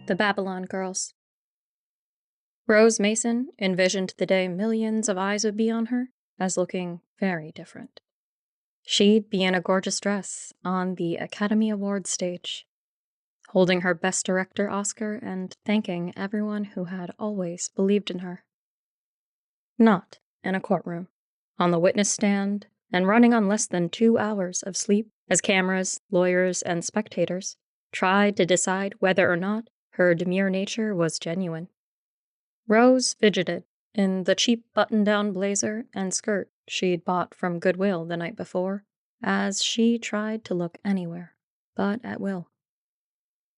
The Babylon Girls. Rose Mason envisioned the day millions of eyes would be on her as looking very different. She'd be in a gorgeous dress on the Academy Awards stage, holding her Best Director Oscar and thanking everyone who had always believed in her. Not in a courtroom, on the witness stand, and running on less than 2 hours of sleep as cameras, lawyers, and spectators tried to decide whether or not her demure nature was genuine. Rose fidgeted in the cheap button-down blazer and skirt she'd bought from Goodwill the night before, as she tried to look anywhere but at Will.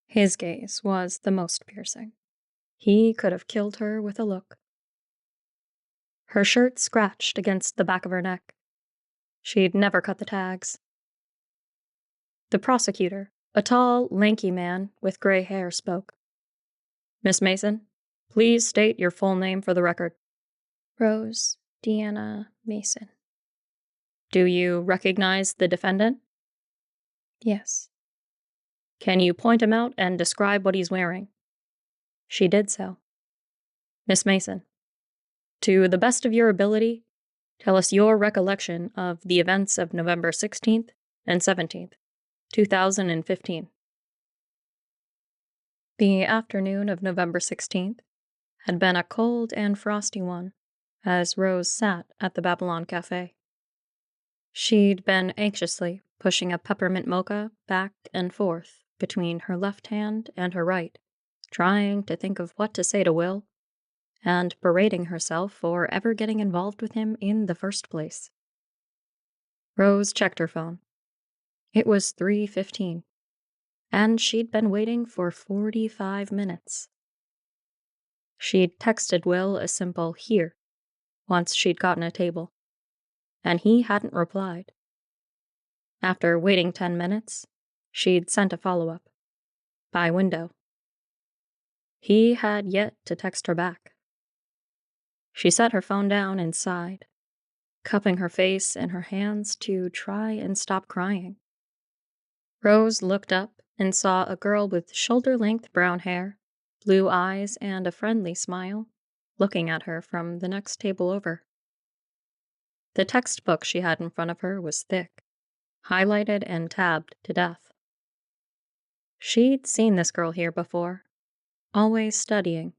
His gaze was the most piercing. He could have killed her with a look. Her shirt scratched against the back of her neck. She'd never cut the tags. The prosecutor, a tall, lanky man with gray hair, spoke. "Miss Mason, please state your full name for the record." "Rose Deanna Mason." "Do you recognize the defendant?" "Yes." "Can you point him out and describe what he's wearing?" She did so. "Miss Mason, to the best of your ability, tell us your recollection of the events of November 16th and 17th, 2015. The afternoon of November 16th had been a cold and frosty one, as Rose sat at the Babylon Cafe. She'd been anxiously pushing a peppermint mocha back and forth between her left hand and her right, trying to think of what to say to Will, and berating herself for ever getting involved with him in the first place. Rose checked her phone. It was 3:15, and she'd been waiting for 45 minutes. She'd texted Will a simple "here" once she'd gotten a table, and he hadn't replied. After waiting 10 minutes, she'd sent a follow-up, by window. He had yet to text her back. She set her phone down and sighed, cupping her face in her hands to try and stop crying. Rose looked up and saw a girl with shoulder-length brown hair, blue eyes, and a friendly smile looking at her from the next table over. The textbook she had in front of her was thick, highlighted and tabbed to death. She'd seen this girl here before, always studying,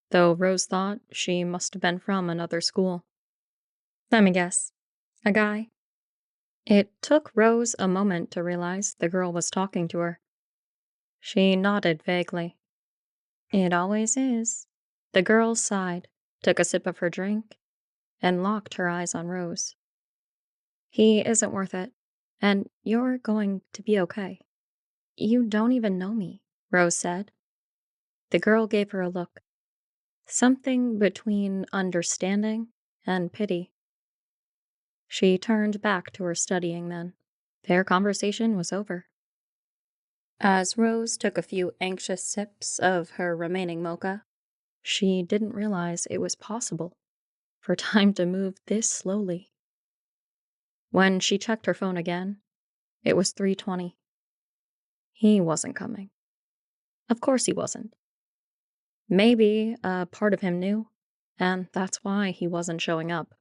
though Rose thought she must have been from another school. "Let me guess. A guy?" It took Rose a moment to realize the girl was talking to her. She nodded vaguely. "It always is." The girl sighed, took a sip of her drink, and locked her eyes on Rose. "He isn't worth it, and you're going to be okay." "You don't even know me," Rose said. The girl gave her a look. Something between understanding and pity. She turned back to her studying then. Their conversation was over. As Rose took a few anxious sips of her remaining mocha, she didn't realize it was possible for time to move this slowly. When she checked her phone again, it was 3:20. He wasn't coming. Of course he wasn't. Maybe a part of him knew, and that's why he wasn't showing up.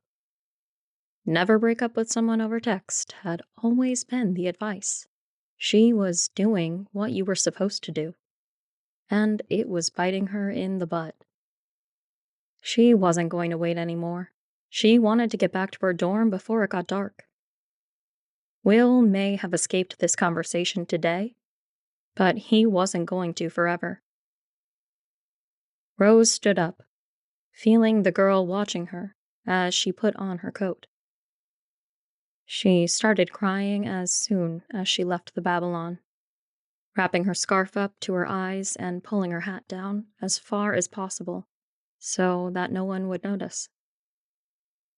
Never break up with someone over text had always been the advice. She was doing what you were supposed to do, and it was biting her in the butt. She wasn't going to wait anymore. She wanted to get back to her dorm before it got dark. Will may have escaped this conversation today, but he wasn't going to forever. Rose stood up, feeling the girl watching her as she put on her coat. She started crying as soon as she left the Babylon, wrapping her scarf up to her eyes and pulling her hat down as far as possible so that no one would notice.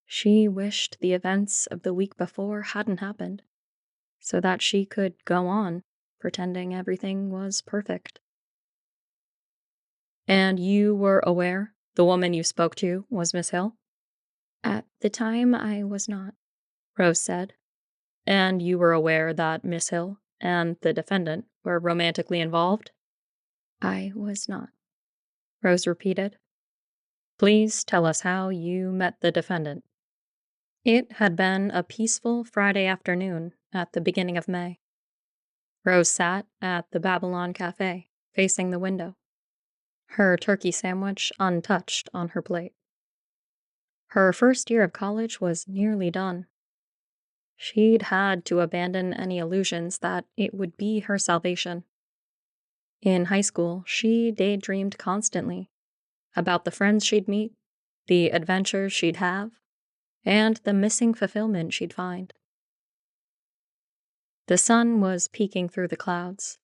She wished the events of the week before hadn't happened, so that she could go on pretending everything was perfect. "And you were aware the woman you spoke to was Miss Hill?" "At the time, I was not," Rose said. "And you were aware that Miss Hill and the defendant were romantically involved?" I was not, Rose repeated. Please tell us how you met the defendant. It had been a peaceful Friday afternoon at the beginning of May. Rose sat at the Babylon Cafe, facing the window, her turkey sandwich untouched on her plate. Her first year of college was nearly done. She'd had to abandon any illusions that it would be her salvation. In high school, she daydreamed constantly about the friends she'd meet, the adventures she'd have, and the missing fulfillment she'd find. The sun was peeking through the clouds.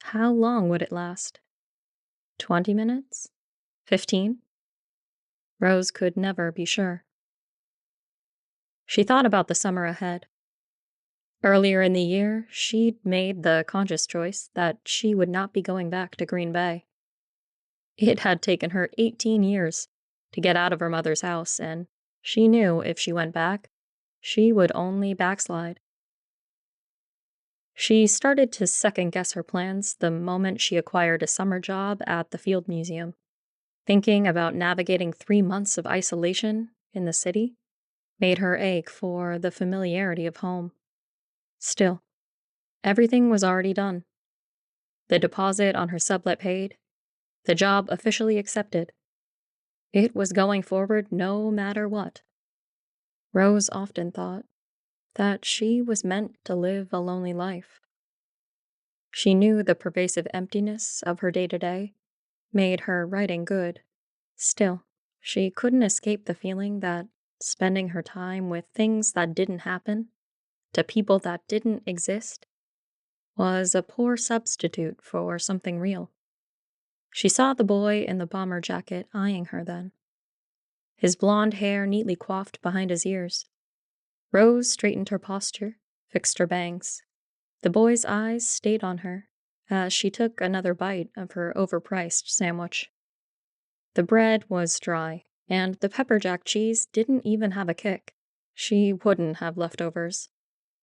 How long would it last? 20 minutes? 15? Rose could never be sure. She thought about the summer ahead. Earlier in the year, she'd made the conscious choice that she would not be going back to Green Bay. It had taken her 18 years to get out of her mother's house, and she knew if she went back, she would only backslide. She started to second-guess her plans the moment she acquired a summer job at the Field Museum. Thinking about navigating 3 months of isolation in the city made her ache for the familiarity of home. Still, everything was already done. The deposit on her sublet paid, the job officially accepted. It was going forward no matter what. Rose often thought that she was meant to live a lonely life. She knew the pervasive emptiness of her day-to-day made her writing good. Still, she couldn't escape the feeling that spending her time with things that didn't happen, to people that didn't exist, was a poor substitute for something real. She saw the boy in the bomber jacket eyeing her then, his blonde hair neatly coiffed behind his ears. Rose straightened her posture, fixed her bangs. The boy's eyes stayed on her as she took another bite of her overpriced sandwich. The bread was dry, and the pepper jack cheese didn't even have a kick. She wouldn't have leftovers.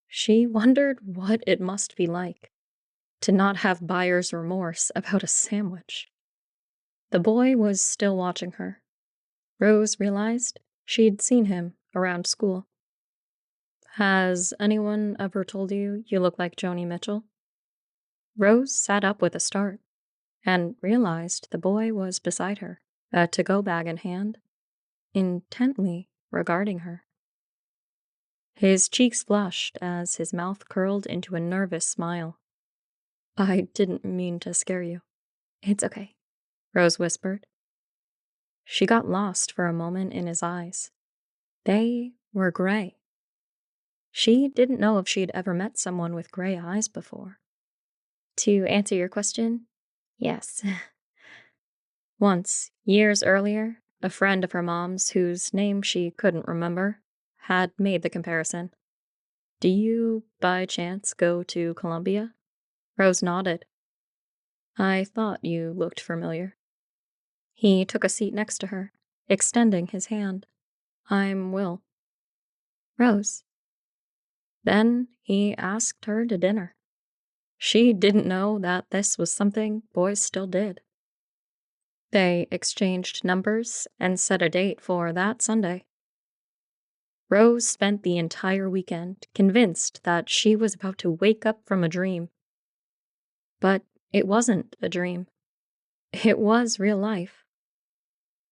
She wondered what it must be like to not have buyer's remorse about a sandwich. The boy was still watching her. Rose realized she'd seen him around school. Has anyone ever told you you look like Joni Mitchell? Rose sat up with a start and realized the boy was beside her, a to-go bag in hand, intently regarding her. His cheeks flushed as his mouth curled into a nervous smile. I didn't mean to scare you. It's okay, Rose whispered. She got lost for a moment in his eyes. They were gray. She didn't know if she'd ever met someone with gray eyes before. To answer your question, yes. Once, years earlier, a friend of her mom's, whose name she couldn't remember, had made the comparison. Do you, by chance, go to Columbia? Rose nodded. I thought you looked familiar. He took a seat next to her, extending his hand. I'm Will. Rose. Then he asked her to dinner. She didn't know that this was something boys still did. They exchanged numbers and set a date for that Sunday. Rose spent the entire weekend convinced that she was about to wake up from a dream. But it wasn't a dream. It was real life.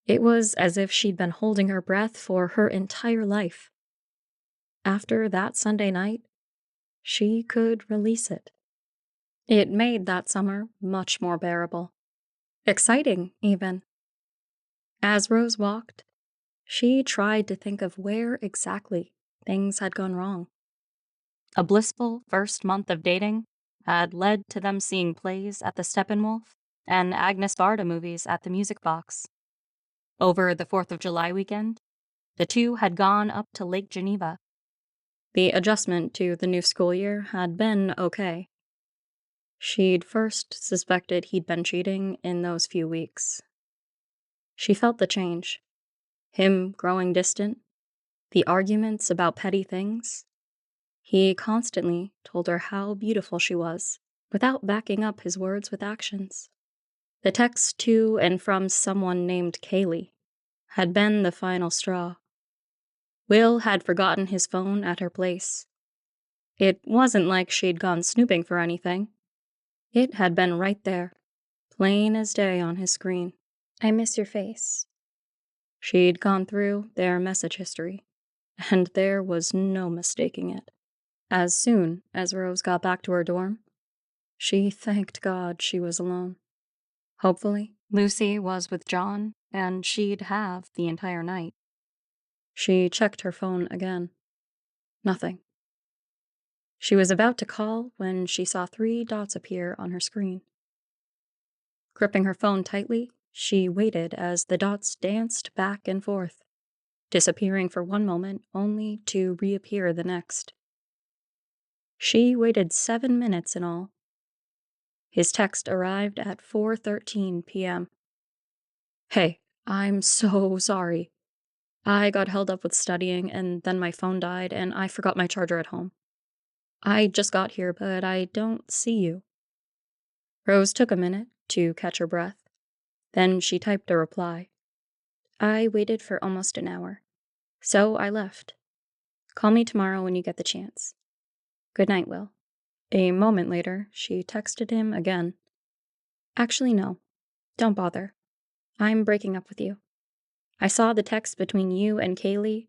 It was as if she'd been holding her breath for her entire life. After that Sunday night, she could release it. It made that summer much more bearable. Exciting, even. As Rose walked, she tried to think of where exactly things had gone wrong. A blissful first month of dating had led to them seeing plays at the Steppenwolf and Agnes Varda movies at the Music Box. Over the 4th of July weekend, the two had gone up to Lake Geneva. The adjustment to the new school year had been okay. She'd first suspected he'd been cheating in those few weeks. She felt the change. Him growing distant, the arguments about petty things. He constantly told her how beautiful she was, without backing up his words with actions. The text to and from someone named Kaylee had been the final straw. Will had forgotten his phone at her place. It wasn't like she'd gone snooping for anything. It had been right there, plain as day on his screen. I miss your face. She'd gone through their message history, and there was no mistaking it. As soon as Rose got back to her dorm, she thanked God she was alone. Hopefully, Lucy was with John, and she'd have the entire night. She checked her phone again. Nothing. She was about to call when she saw 3 dots appear on her screen. Gripping her phone tightly, she waited as the dots danced back and forth, disappearing for one moment only to reappear the next. She waited 7 minutes in all. His text arrived at 4:13 p.m. Hey, I'm so sorry. I got held up with studying, and then my phone died, and I forgot my charger at home. I just got here, but I don't see you. Rose took a minute to catch her breath. Then she typed a reply. I waited for almost an hour, so I left. Call me tomorrow when you get the chance. Good night, Will. A moment later, she texted him again. Actually, no. Don't bother. I'm breaking up with you. I saw the text between you and Kaylee,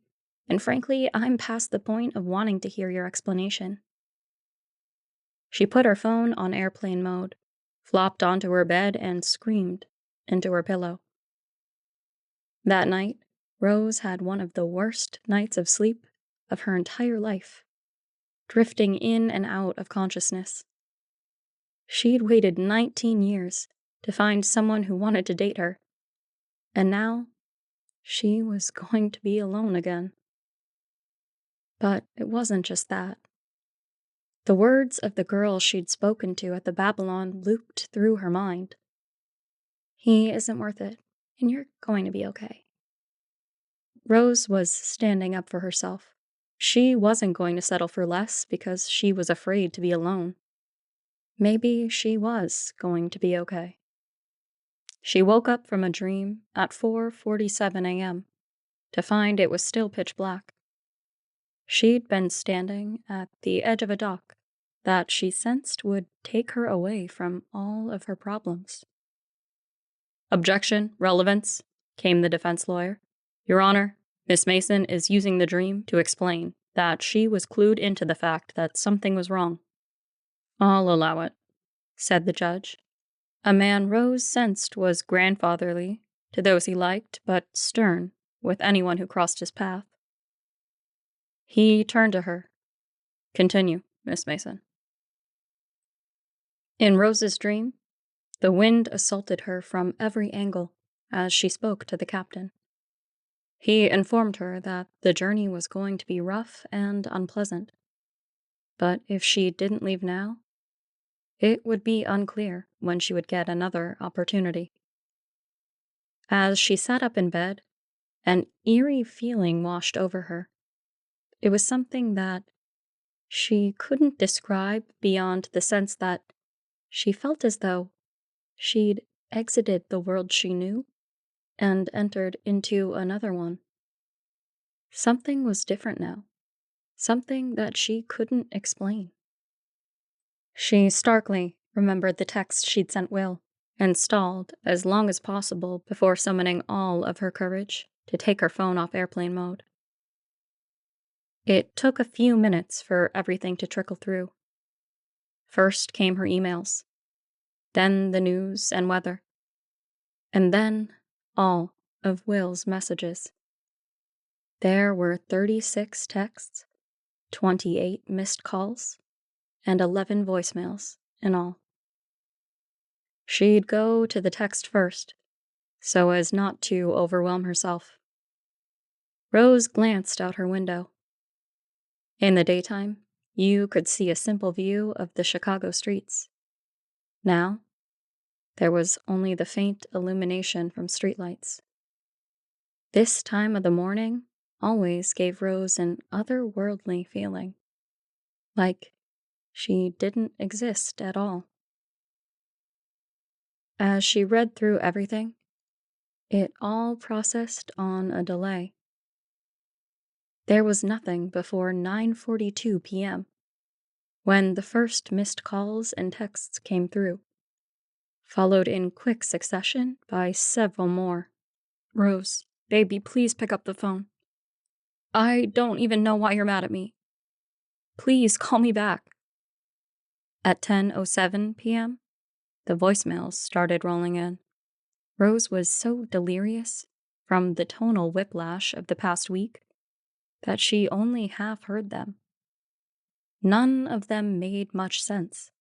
and frankly, I'm past the point of wanting to hear your explanation. She put her phone on airplane mode, flopped onto her bed, and screamed into her pillow. That night, Rose had one of the worst nights of sleep of her entire life, drifting in and out of consciousness. She'd waited 19 years to find someone who wanted to date her, and now she was going to be alone again. But it wasn't just that. The words of the girl she'd spoken to at the Babylon looped through her mind. He isn't worth it, and you're going to be okay. Rose was standing up for herself. She wasn't going to settle for less because she was afraid to be alone. Maybe she was going to be okay. She woke up from a dream at 4:47 a.m. to find it was still pitch black. She'd been standing at the edge of a dock that she sensed would take her away from all of her problems. Objection, relevance, came the defense lawyer. Your Honor, Miss Mason is using the dream to explain that she was clued into the fact that something was wrong. I'll allow it, said the judge. A man Rose sensed was grandfatherly to those he liked, but stern with anyone who crossed his path. He turned to her. Continue, Miss Mason. In Rose's dream, the wind assaulted her from every angle as she spoke to the captain. He informed her that the journey was going to be rough and unpleasant. But if she didn't leave now, it would be unclear when she would get another opportunity. As she sat up in bed, an eerie feeling washed over her. It was something that she couldn't describe beyond the sense that she felt as though she'd exited the world she knew and entered into another one. Something was different now, something that she couldn't explain. She starkly remembered the text she'd sent Will and stalled as long as possible before summoning all of her courage to take her phone off airplane mode. It took a few minutes for everything to trickle through. First came her emails, then the news and weather, and then all of Will's messages. There were 36 texts, 28 missed calls, and 11 voicemails in all. She'd go to the text first, so as not to overwhelm herself. Rose glanced out her window. In the daytime, you could see a simple view of the Chicago streets. Now, there was only the faint illumination from streetlights. This time of the morning always gave Rose an otherworldly feeling, like she didn't exist at all. As she read through everything, it all processed on a delay. There was nothing before 9:42 p.m. when the first missed calls and texts came through, followed in quick succession by several more. Rose, baby, please pick up the phone. I don't even know why you're mad at me. Please call me back. At 10:07 p.m., the voicemails started rolling in. Rose was so delirious from the tonal whiplash of the past week that she only half heard them. None of them made much sense.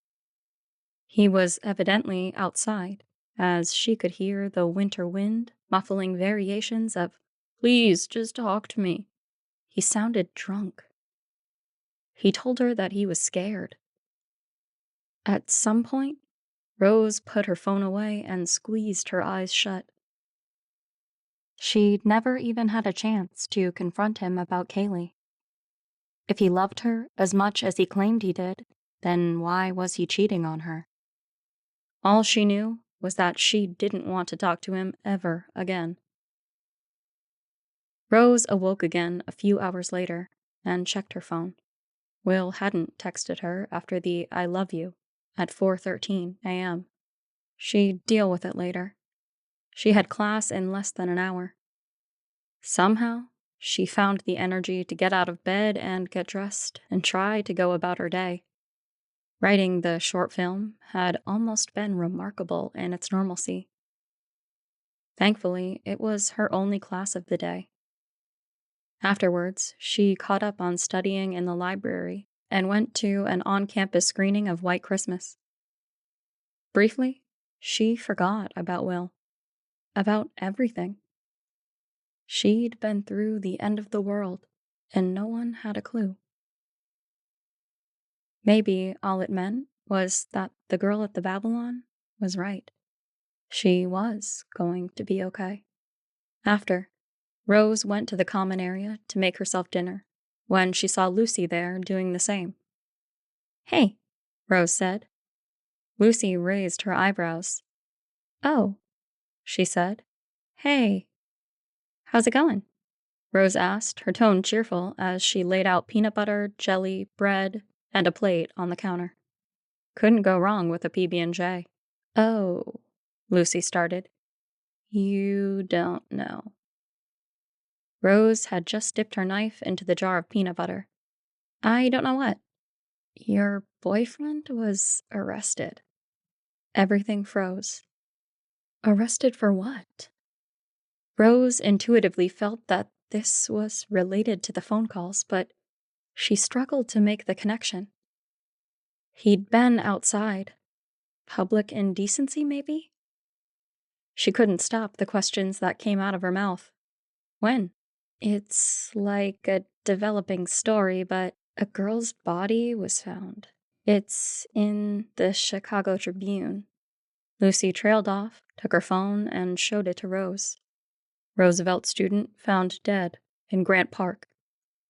He was evidently outside, as she could hear the winter wind muffling variations of, "Please, just talk to me." He sounded drunk. He told her that he was scared. At some point, Rose put her phone away and squeezed her eyes shut. She'd never even had a chance to confront him about Kaylee. If he loved her as much as he claimed he did, then why was he cheating on her? All she knew was that she didn't want to talk to him ever again. Rose awoke again a few hours later and checked her phone. Will hadn't texted her after the "I love you" at 4:13 a.m. She'd deal with it later. She had class in less than an hour. Somehow, she found the energy to get out of bed and get dressed and try to go about her day. Writing the short film had almost been remarkable in its normalcy. Thankfully, it was her only class of the day. Afterwards, she caught up on studying in the library and went to an on-campus screening of White Christmas. Briefly, she forgot about Will. About everything. She'd been through the end of the world, and no one had a clue. Maybe all it meant was that the girl at the Babylon was right. She was going to be okay. After, Rose went to the common area to make herself dinner, when she saw Lucy there doing the same. "Hey," Rose said. Lucy raised her eyebrows. "Oh," she said. "Hey. How's it going?" Rose asked, her tone cheerful as she laid out peanut butter, jelly, bread, and a plate on the counter. Couldn't go wrong with a PB&J. "Oh," Lucy started. "You don't know." Rose had just dipped her knife into the jar of peanut butter. "I don't know what." "Your boyfriend was arrested." Everything froze. Arrested for what? Rose intuitively felt that this was related to the phone calls, but she struggled to make the connection. He'd been outside. Public indecency, maybe? She couldn't stop the questions that came out of her mouth. When? It's like a developing story, but a girl's body was found. It's in the Chicago Tribune. Lucy trailed off, took her phone, and showed it to Rose. Roosevelt student found dead in Grant Park.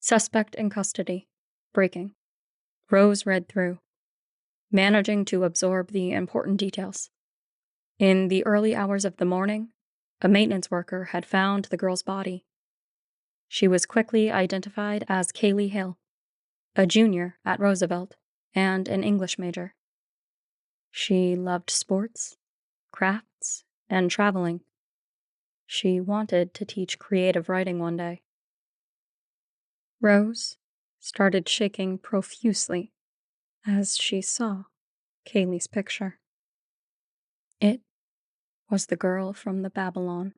Suspect in custody. Breaking. Rose read through, managing to absorb the important details. In the early hours of the morning, a maintenance worker had found the girl's body. She was quickly identified as Kaylee Hill, a junior at Roosevelt and an English major. She loved sports, crafts, and traveling. She wanted to teach creative writing one day. Rose started shaking profusely as she saw Kaylee's picture. It was the girl from the Babylon.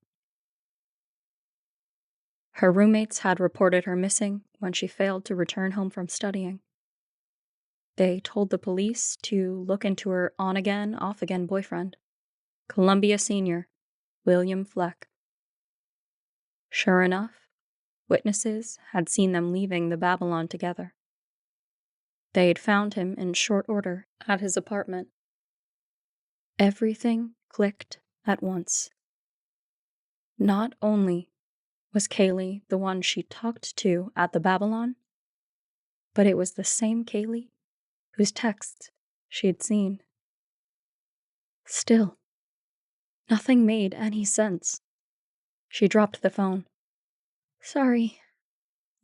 Her roommates had reported her missing when she failed to return home from studying. They told the police to look into her on-again, off-again boyfriend, Columbia senior, William Fleck. Sure enough, witnesses had seen them leaving the Babylon together. They'd found him in short order at his apartment. Everything clicked at once. Not only was Kaylee the one she talked to at the Babylon, but it was the same Kaylee whose texts she'd seen. Still, Nothing made any sense. She dropped the phone. Sorry.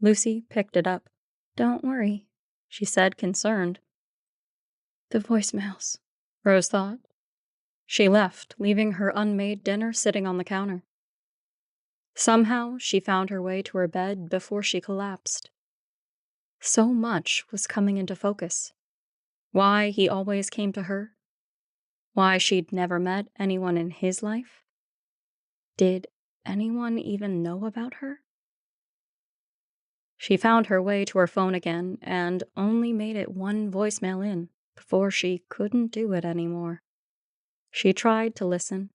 Lucy picked it up. Don't worry, she said, concerned. The voicemails, Rose thought. She left, leaving her unmade dinner sitting on the counter. Somehow, she found her way to her bed before she collapsed. So much was coming into focus. Why he always came to her. Why she'd never met anyone in his life. Did anyone even know about her? She found her way to her phone again and only made it one voicemail in before she couldn't do it anymore. She tried to listen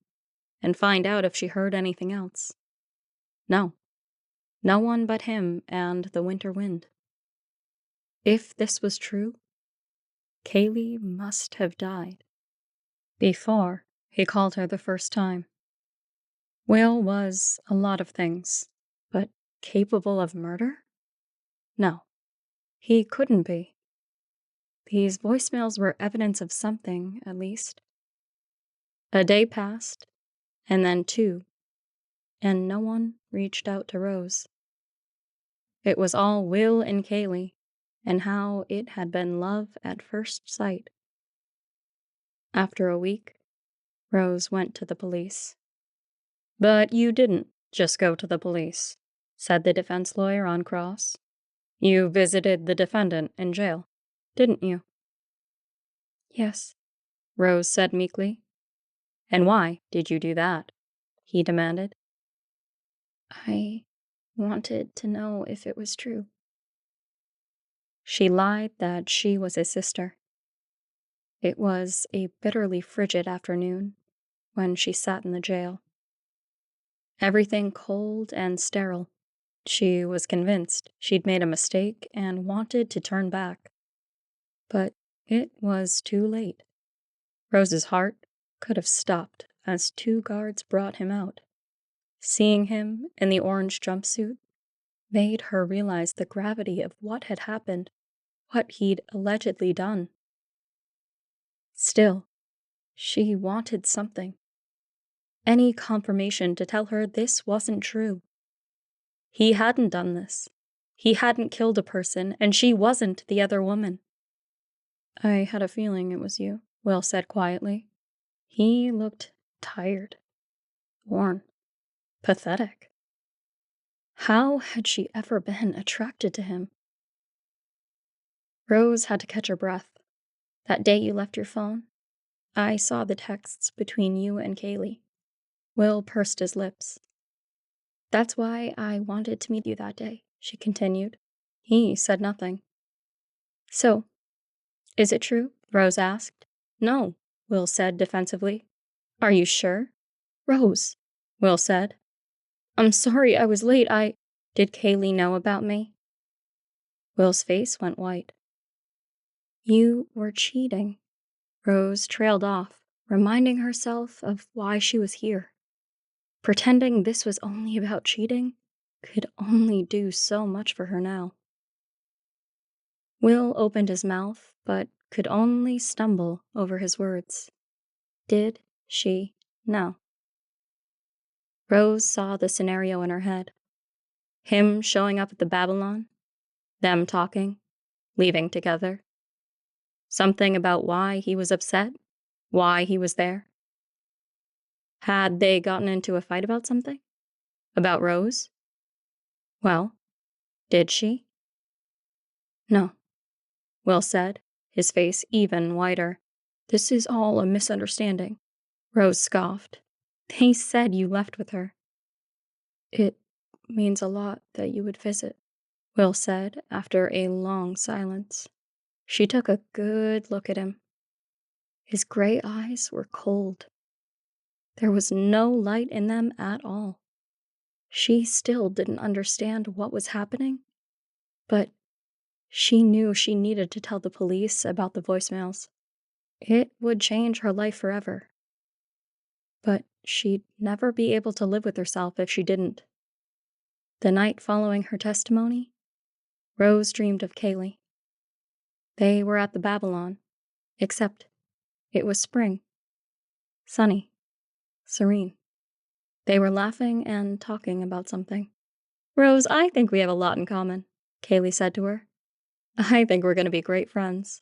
and find out if she heard anything else. No. No one but him and the winter wind. If this was true, Kaylee must have died before he called her the first time. Will was a lot of things, but capable of murder? No, he couldn't be. These voicemails were evidence of something, at least. A day passed, and then two, and no one reached out to Rose. It was all Will and Kaylee, and how it had been love at first sight. After a week, Rose went to the police. But you didn't just go to the police, said the defense lawyer on cross. You visited the defendant in jail, didn't you? Yes, Rose said meekly. And why did you do that? He demanded. I wanted to know if it was true. She lied that she was his sister. It was a bitterly frigid afternoon when she sat in the jail. Everything cold and sterile. She was convinced she'd made a mistake and wanted to turn back. But it was too late. Rose's heart could have stopped as two guards brought him out. Seeing him in the orange jumpsuit made her realize the gravity of what had happened, what he'd allegedly done. Still, she wanted something. Any confirmation to tell her this wasn't true. He hadn't done this. He hadn't killed a person, and she wasn't the other woman. I had a feeling it was you, Will said quietly. He looked tired, worn, pathetic. How had she ever been attracted to him? Rose had to catch her breath. That day you left your phone, I saw the texts between you and Kaylee. Will pursed his lips. That's why I wanted to meet you that day, she continued. He said nothing. So, is it true? Rose asked. No, Will said defensively. Are you sure? Rose, Will said. I'm sorry I was late. Did Kaylee know about me? Will's face went white. You were cheating. Rose trailed off, reminding herself of why she was here. Pretending this was only about cheating could only do so much for her now. Will opened his mouth, but could only stumble over his words. Did she know? Rose saw the scenario in her head. Him showing up at the Babylon, them talking, leaving together. Something about why he was upset, why he was there. Had they gotten into a fight about something? About Rose? Well, did she? No, Will said, his face even whiter. This is all a misunderstanding. Rose scoffed. They said you left with her. It means a lot that you would visit, Will said after a long silence. She took a good look at him. His gray eyes were cold. There was no light in them at all. She still didn't understand what was happening, but she knew she needed to tell the police about the voicemails. It would change her life forever. But she'd never be able to live with herself if she didn't. The night following her testimony, Rose dreamed of Kaylee. They were at the Babylon, except it was spring. Sunny. serene. They were laughing and talking about something. "Rose, I think we have a lot in common," Kaylee said to her. "I think we're going to be great friends."